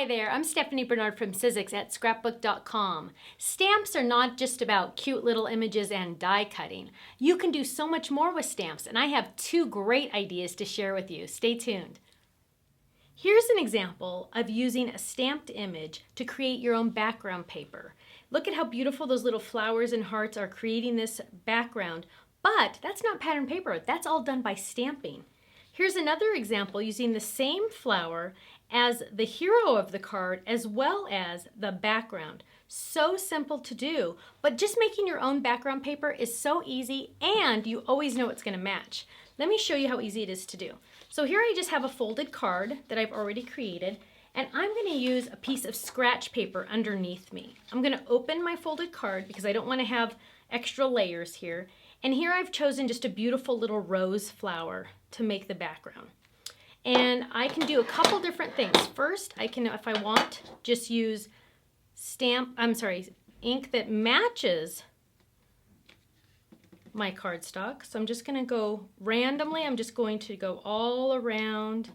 Hi there, I'm Stephanie Barnard from Sizzix at Scrapbook.com. Stamps are not just about cute little images and die cutting. You can do so much more with stamps, and I have two great ideas to share with you. Stay tuned. Here's an example of using a stamped image to create your own background paper. Look at how beautiful those little flowers and hearts are creating this background, but that's not pattern paper. That's all done by stamping. Here's another example using the same flower as the hero of the card as well as the background. So simple to do, but just making your own background paper is so easy and you always know it's going to match. Let me show you how easy it is to do. So here I just have a folded card that I've already created, and I'm going to use a piece of scratch paper underneath me. I'm going to open my folded card because I don't want to have extra layers here. And here I've chosen just a beautiful little rose flower to make the background. And I can do a couple different things. First, I can, if I want, just use ink that matches my cardstock. So I'm just going to go randomly. I'm just going to go all around,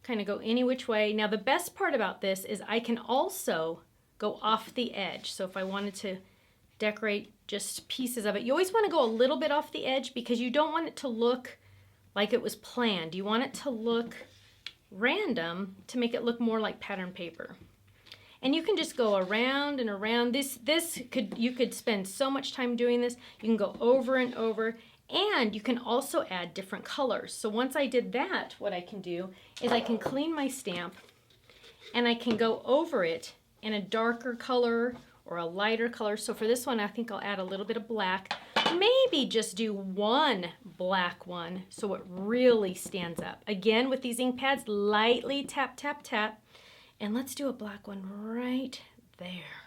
kind of go any which way. Now the best part about this is I can also go off the edge. So if I wanted to decorate just pieces of it, you always want to go a little bit off the edge because you don't want it to look like it was planned. You want it to look random to make it look more like pattern paper. And you can just go around and around. You could spend so much time doing this. You can go over and over, and you can also add different colors. So once I did that, what I can do is I can clean my stamp and I can go over it in a darker color or a lighter color. So for this one, I think I'll add a little bit of black. Maybe just do one black one so it really stands up. Again, with these ink pads, lightly tap, tap, tap. And let's do a black one right there.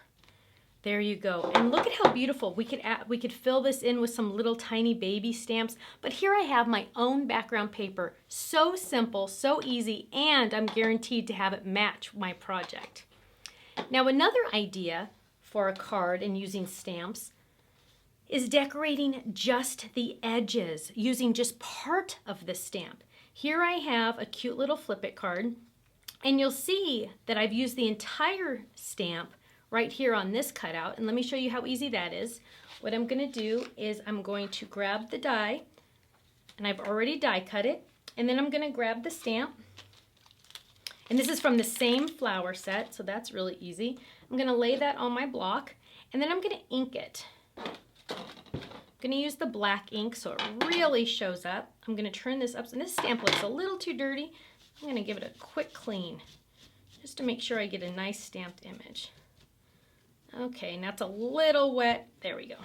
There you go. And look at how beautiful. We could fill this in with some little tiny baby stamps. But here I have my own background paper. So simple, so easy, and I'm guaranteed to have it match my project. Now another idea for a card and using stamps is decorating just the edges, using just part of the stamp. Here I have a cute little flip it card, and you'll see that I've used the entire stamp right here on this cutout, and let me show you how easy that is. What I'm gonna do is I'm going to grab the die, and I've already die cut it, and then I'm gonna grab the stamp, and this is from the same flower set, so that's really easy. I'm gonna lay that on my block, and then I'm gonna ink it. I'm going to use the black ink so it really shows up. I'm going to turn this up, and this stamp looks a little too dirty. I'm going to give it a quick clean just to make sure I get a nice stamped image. Okay, now it's a little wet. There we go.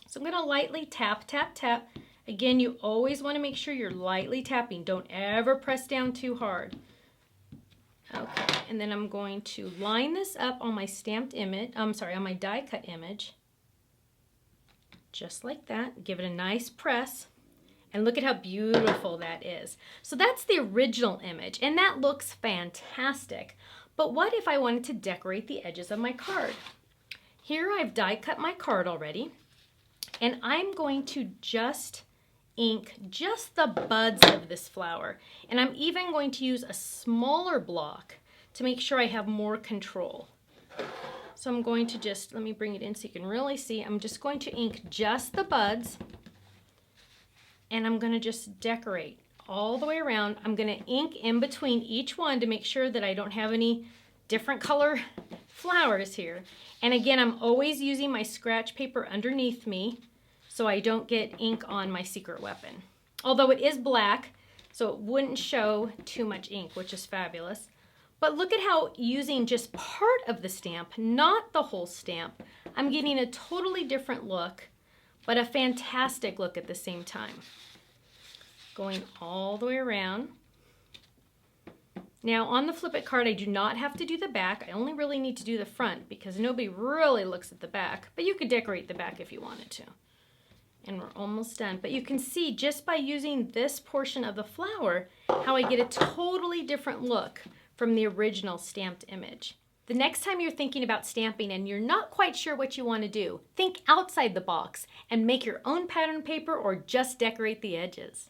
So I'm going to lightly tap, tap, tap. Again, you always want to make sure you're lightly tapping. Don't ever press down too hard. Okay, and then I'm going to line this up on my stamped image, on my die cut image. Just like that. Give it a nice press, and look at how beautiful that is. So that's the original image, and that looks fantastic. But what if I wanted to decorate the edges of my card? Here I've die cut my card already, and I'm going to just ink just the buds of this flower, and I'm even going to use a smaller block to make sure I have more control. So I'm going to just, let me bring it in so you can really see. I'm just going to ink just the buds, and I'm going to just decorate all the way around. I'm going to ink in between each one to make sure that I don't have any different color flowers here. And again, I'm always using my scratch paper underneath me so I don't get ink on my secret weapon. Although it is black, so it wouldn't show too much ink, which is fabulous. But look at how using just part of the stamp, not the whole stamp, I'm getting a totally different look, but a fantastic look at the same time. Going all the way around. Now on the flip it card, I do not have to do the back. I only really need to do the front because nobody really looks at the back, but you could decorate the back if you wanted to. And we're almost done. But you can see just by using this portion of the flower how I get a totally different look from the original stamped image. The next time you're thinking about stamping and you're not quite sure what you want to do, think outside the box and make your own pattern paper or just decorate the edges.